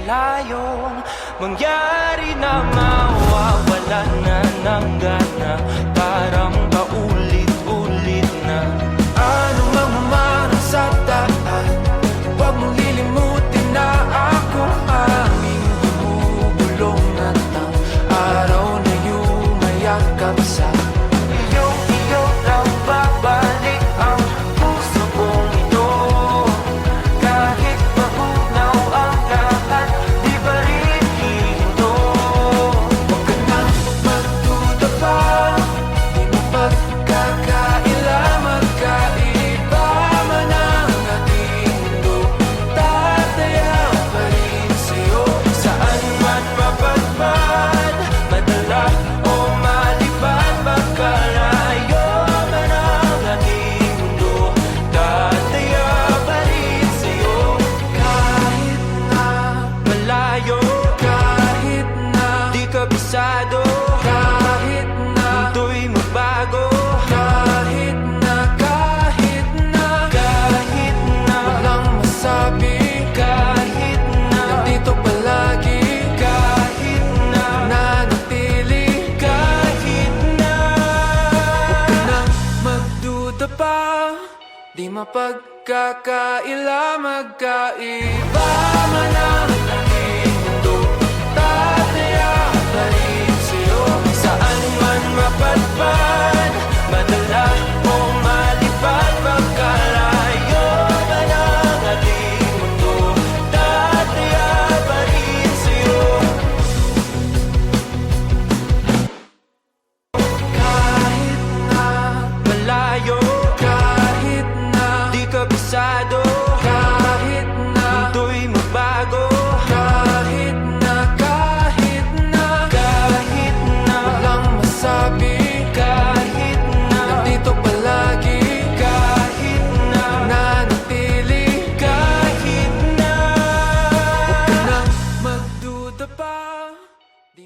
malayong mangyari na mawawalan na ng gana, parang paulit-ulit na. Ano mang mamarang sa daan, huwag mong lilimutin na ako aming bumubulong at ang araw na yumayakap sa iyo lang babalik ang puso kong ito. Kahit mabunaw ang lahat, di pa rin hihinto. Huwag ka nang magduda pa, di mapagkakaila, magkaiba man ang ating mundo. Tataya pa rin sa'yo, saan man mapadpad, madala o malipad, magkalayo man ang ating mundo. Tataya pa rin sa'yo, kahit na malayo, kahit na di kabisado, kahit na mundo'y magbago, kahit na walang masabi, kahit na nandito palagi, kahit na nanatili, kahit na. Huwag ka nang magduda pa, di mapagkakaila, magkaiba man ang ating mundo. Tataya pa rin sa'yo, saan man mapadpad, madala o malipad, magkalayo man ang ating mundo. Tataya pa rin sa'yo, kahit na malayo, kahit na di kabisado, kahit na mundo'y magbago, kahit na walang masabi, kahit na nandito palagi, kahit na nanatili, kahit na. Huwag ka nang magduda pa, di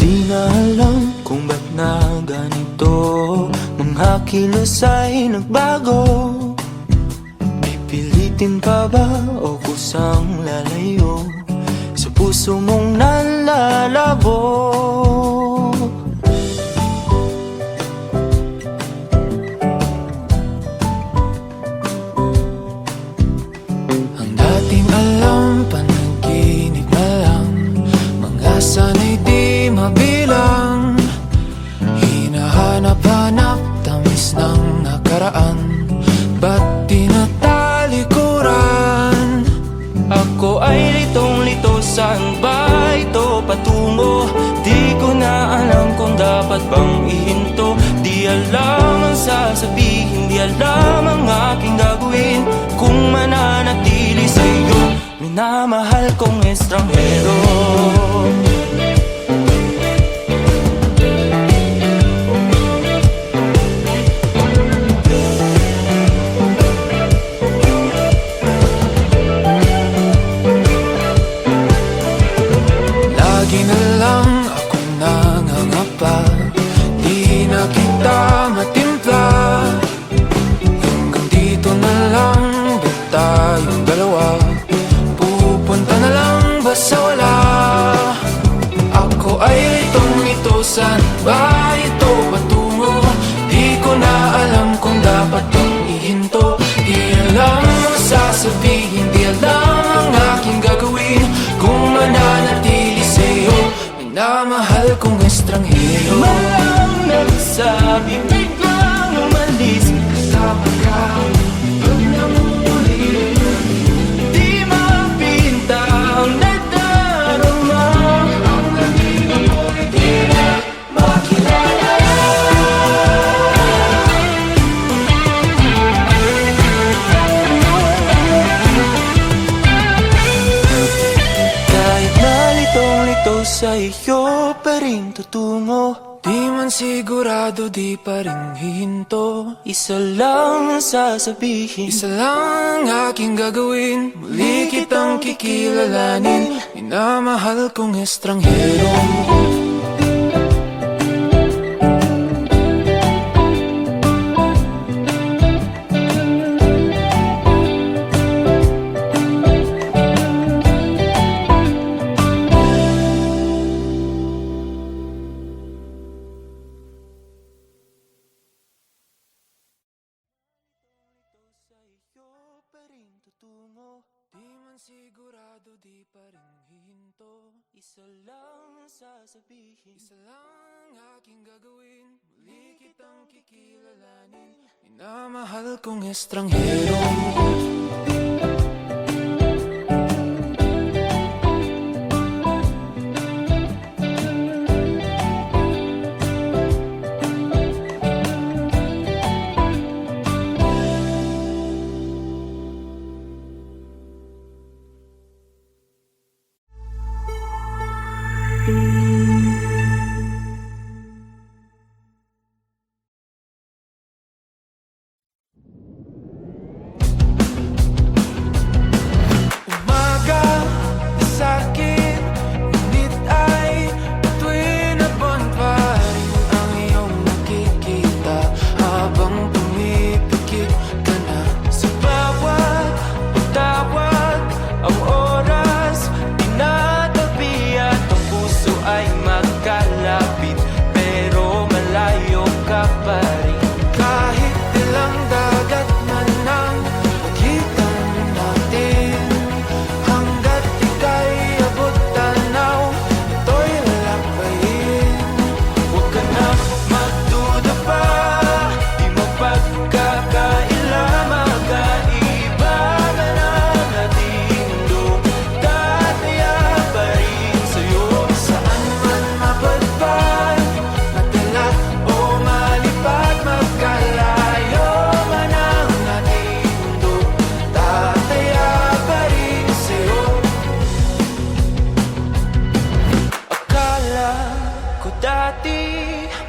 Di na alam kung ba't na ganito, mga kilos ay nagbago. Pipilitin pa ba o kusang lalayo sa puso mong nalalabo? Ang dating alam, panaginip na lang, mga sana'y di mabilang. Hinahanap-hanap, tamis ng nakaraan, ba't di natalikuran? Ako ay litong-lito, saan ba ito patungo? Di ko na alam kung dapat bang ihinto. Di alam ang sasabihin, di alam minamahal kong estranghero. Lagi na lang ako nangangapa, di na kita matimpla. Hanggang dito na lang ba tayong dalawa? Pupunta na lang ba sa wala? Ako ay litong-lito, saan ba ito patungo? Di ko na alam kung dapat bang ihinto. Di alam ang sasabihin, di alam ang aking gagawin kung mananatili sa'yo, minamahal kong estranghero. Malang nagsabi, biglang umalis. Kasama ka, pag namumuli, Di mapinta ang nadarama. ang lamig mo'y di na makilala. Kahit nalitong-lito sa iyo pa rin tutungo. Di man sigurado, di pa rin hihinto. Isa lang ang sasabihin, Isa lang ang aking gagawin, muli kitang kikilalanin, minamahal kong estranghero. sa iyo pa rin tutungo. Di man sigurado, di pa rin hihinto. Isa lang ang sasabihin, Isa lang ang aking gagawin, muli kitang kikilalanin, minamahal kong estranghero. Umaga na sa'kin, ngunit ay tuwing na buwan pa rin ang iyong nakikita. Habang pumipikit ka na sa bawat pagtawag, ang oras tinatabi at ang puso ay magkalapit, pero malayo ka pa rin. kahit ilang dagat man ang pagitan natin. Hanggat ika'y abot tanaw, ito'y lalampayin. Huwag ka na magduda pa, di mapagkakaila, magkaiba man ang ating mundo. Tataya pa rin sa'yo, Saan man mapadpad, madala o malipad, magkalayo man ang ating mundo, tataya pa rin sa'yo. akala ko dati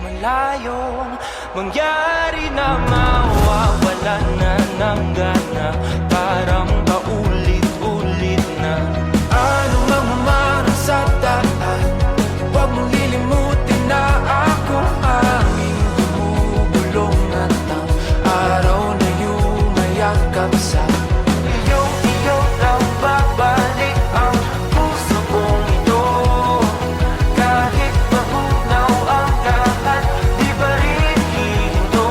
malayong mangyari na mawawala na ng gana, parang paulit-ulit na. Ano mang mamarang sa daan, huwag mong lilimutin na ako aming bumubulong at ang araw na yumayakap sa Iyo lang babalik ang puso kong ito. Kahit mahunaw ang lahat, di pa rin hihinto.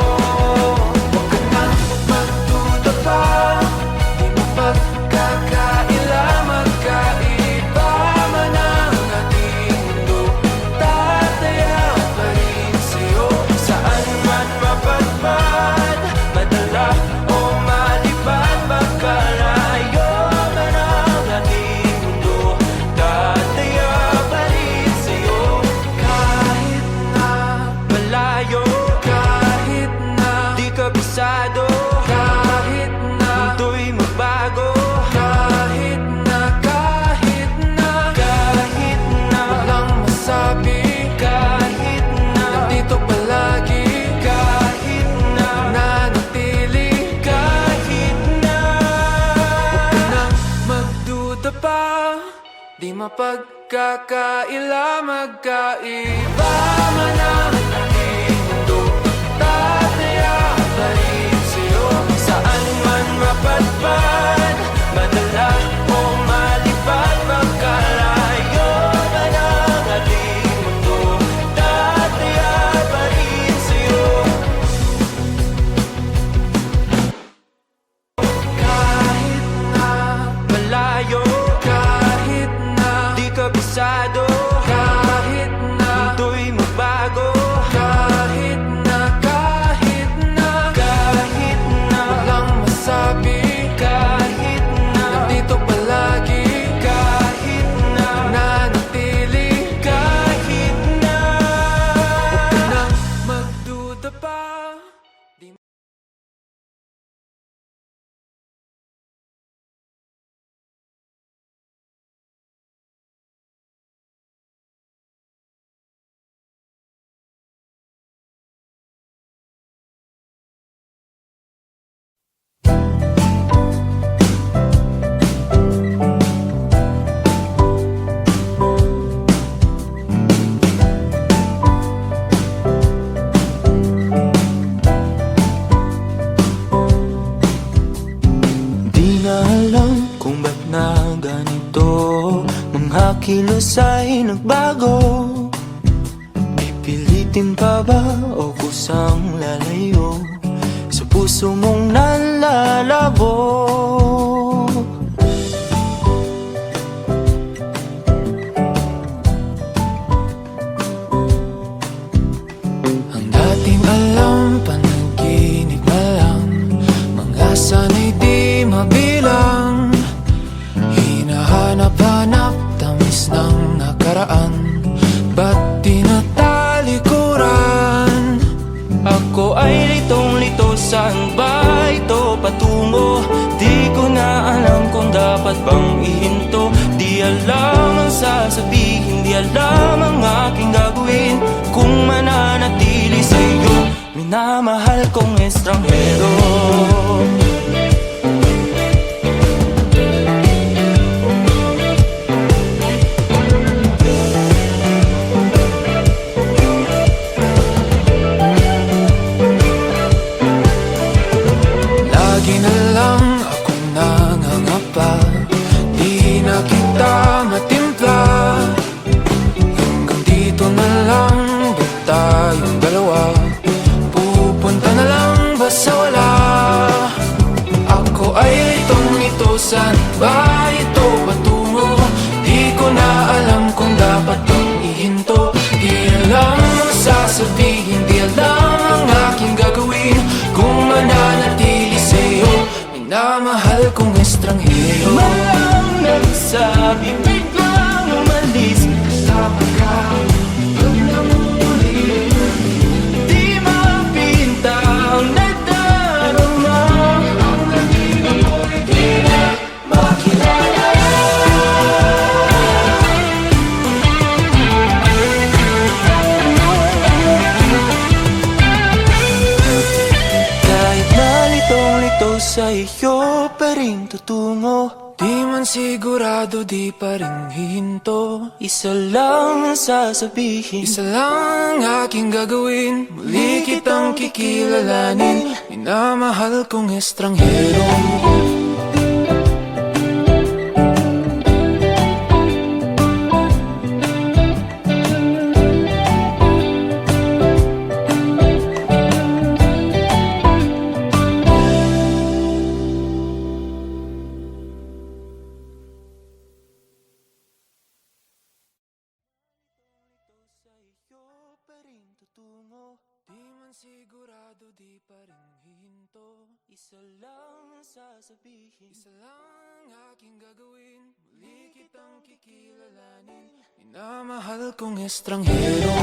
Huwag ka na magduda pa, di mo pagkakaila, magkaiba man ang ating mundo, tataya pa rin sa'yo. Saan man mapadpad, madala o malipad, magkalayo man ang ating mundo, tataya pa rin sa'yo. Kahit na, Malayo, kahit na, di kabisado, kahit na, mundo'y magbago. kahit na, mapagkakaila, magkaiba man ang ating mundo, tataya pa rin sa'yo. Saan man mapadpad, madala o malipad, magkalayo man ang ating mundo, tataya pa rin sa'yo. Kahit na malayo, kahit na di kabisado, kahit na mundo'y magbago, kahit na walang masabi, kahit na nandito palagi, kahit na nanatili, kahit na huwag ka nang magduda pa. Di na alam kung ba't na ganito, mga kilos ay nagbago. Pipilitin pa ba o kusang lalayo sa puso mong nalalabo? Ang dating alam, panaginip na lang, mga sana'y di mabilang. Hinahanap-hanap, tamis ng nakaraan, ba't di natalikuran? Ako ay litong-lito, saan ba ito patungo? Di ko na alam kung dapat bang ihinto. Di alam ang sasabihin, di alam ang aking gagawin kung mananatili sa'yo, minamahal kong estranghero. Lagi na lang akong nangangapa, di na kita matimpla. Hanggang dito na lang ba tayong dalawa? Pupunta na lang ba sa wala? Ako ay litong-ito, saan ba ito patungo? Di ko na alam kung dapat bang ihinto. Di alam ang sasabihin, di alam ang aking gagawin kung mananatili sa'yo, minamahal kong estranghero. Malang nagsabi, biglang umalis, kasama ka, huwag na muli. Di mapinta ang nadarama, ang naging ako'y di na makilala. Kahit na litong-lito sa iyo pa rin tutungo, Di man sigurado, di pa rin hihinto. isa lang ang sasabihin, Isa lang ang aking gagawin, muli kitang kikilalanin, minamahal kong estranghero. Di man sigurado, di pa rin hihinto. isa lang ang sasabihin, Isa lang ang aking gagawin, muli kitang kikilalanin, minamahal kong estranghero.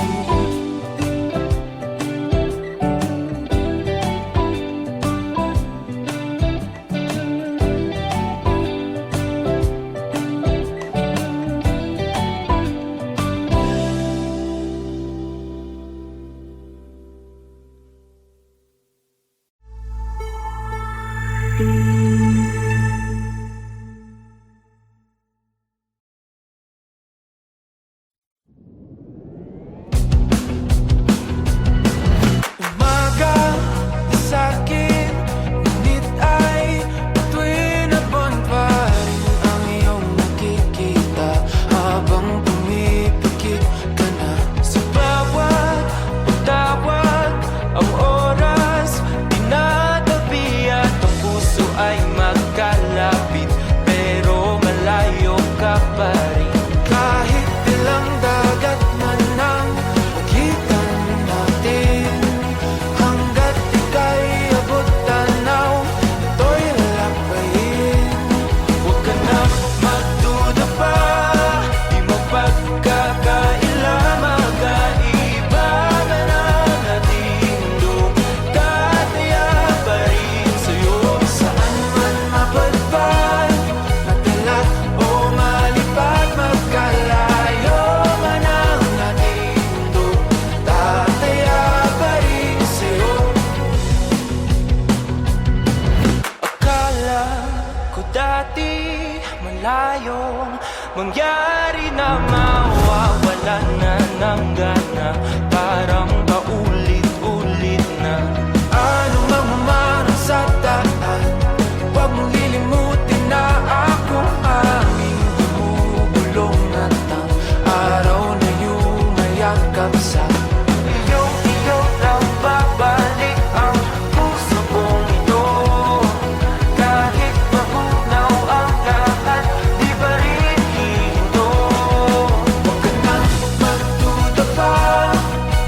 malayong mangyari na mawawalan na ng gana, parang paulit-ulit na. Ano mang mamarang sa daan, huwag mong lilimutin na akong aming bumubulong at ang araw na iyong mayakap sa Iyo lang babalik ang puso kong ito. Kahit magunaw ang lahat, di pa rin hihinto. Huwag ka nang magduda pa,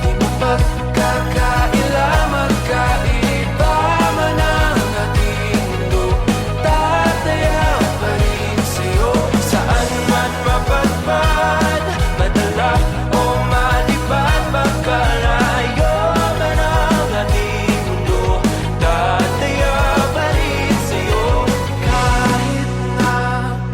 di mo pagkakaila, magkaiba man ang ating mundo. Tataya pa rin sa'yo, Saan man mapadpad, madala o malipad, magkalayo man ang ating mundo, tataya pa rin sa'yo. kahit na,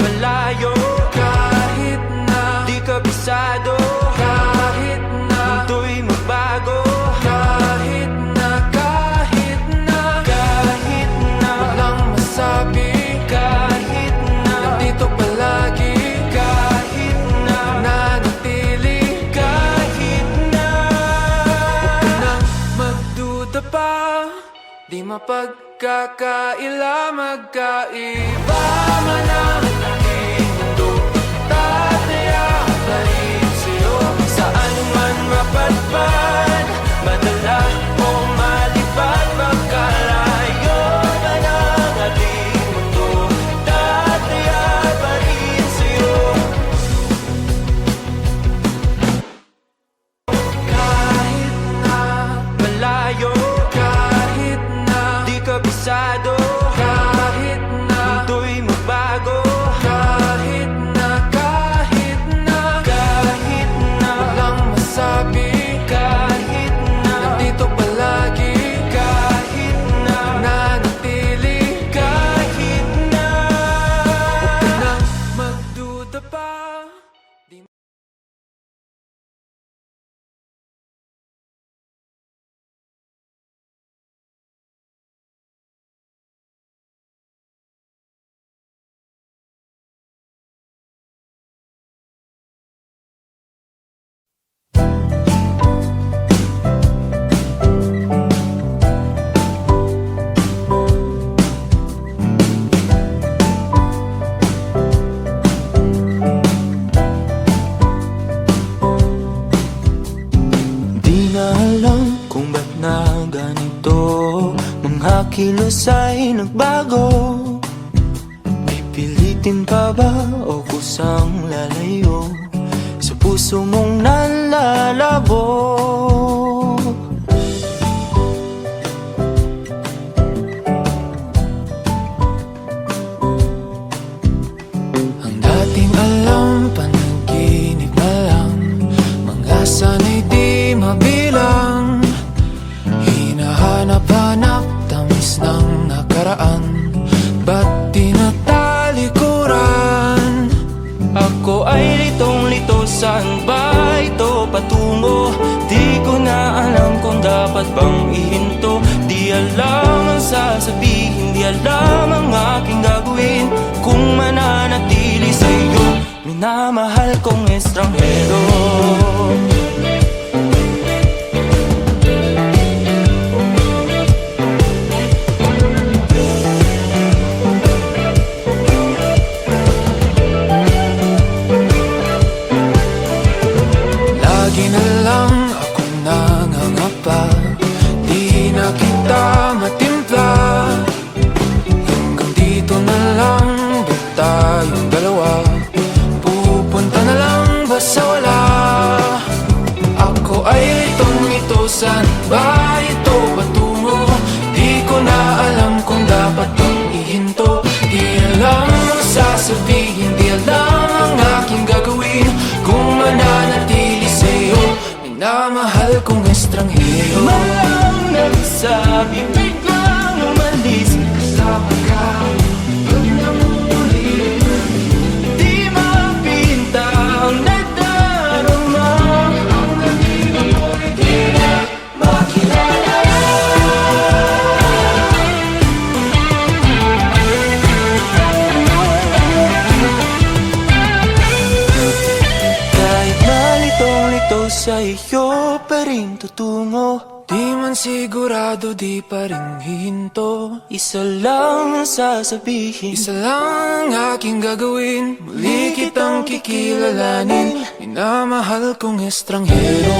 Malayo, kahit na, di kabisado, kahit na, mundo'y magbago. kahit na, kahit na, Kahit na, walang masabi, kahit na, nandito palagi, kahit na, nanatili. kahit na. Huwag ka nang magduda pa, di mapagkakaila, magkaiba man ang ating mundo. Tataya pa rin sa'yo, Saan man mapadpad, madala o malipad, magkalayo man ang ating mundo, tataya pa rin sa'yo. kahit na, Malayo, kahit na, di kabisado, kahit na, mundo'y magbago. kahit na, kahit na, Kahit na, walang masabi, kahit na, nandito palagi, kahit na, nanatili. kahit na. Huwag ka nang magduda pa, di Di na alam kung ba't na ganito, mga kilos ay nagbago. Pipilitin pa ba o kusang lalayo sa puso mong nalalabo? ang dating alam, panaginip na lang, mga sana'y di mabilang. Hinahanap-hanap, tamis ng nakaraan, ba't di natalikuran? Ako ay litong-lito, saan ba ito patungo? Di ko na alam kung dapat bang ihinto. Di alam ang sasabihin, di alam ang aking gagawin kung mananatili sa'yo, minamahal kong estranghero. Lagi na lang akong nangangapa, di na kita matimpla. Hanggang dito na lang ba tayong dalawa? Pupunta na lang ba sa wala? Ako ay litong-ito, saan ba ito patungo? Di ko na alam kung dapat bang ihinto. Di alam ang sasabihin, di alam ang aking gagawin kung mananatili sa'yo, minamahal kong estranghero. Malang nagsabi, biglang umalis, Kasama ka, pag namuli, di mapinta ang nadarama. ang naging mo'y di na makilala. iyo pa rin tutungo. Di man sigurado, di pa rin hihinto. Isa lang ang sasabihin, Isa lang ang aking gagawin, muli kitang kikilalanin. Minamahal kong estranghero.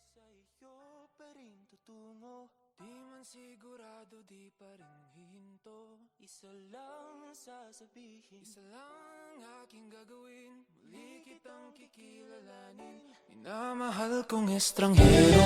sa iyo pa rin tutungo. Di man sigurado, di pa rin hihinto. Isa lang ang sasabihin, Isa lang ang aking gagawin, muli kitang kikilalanin. Minamahal kong estranghero.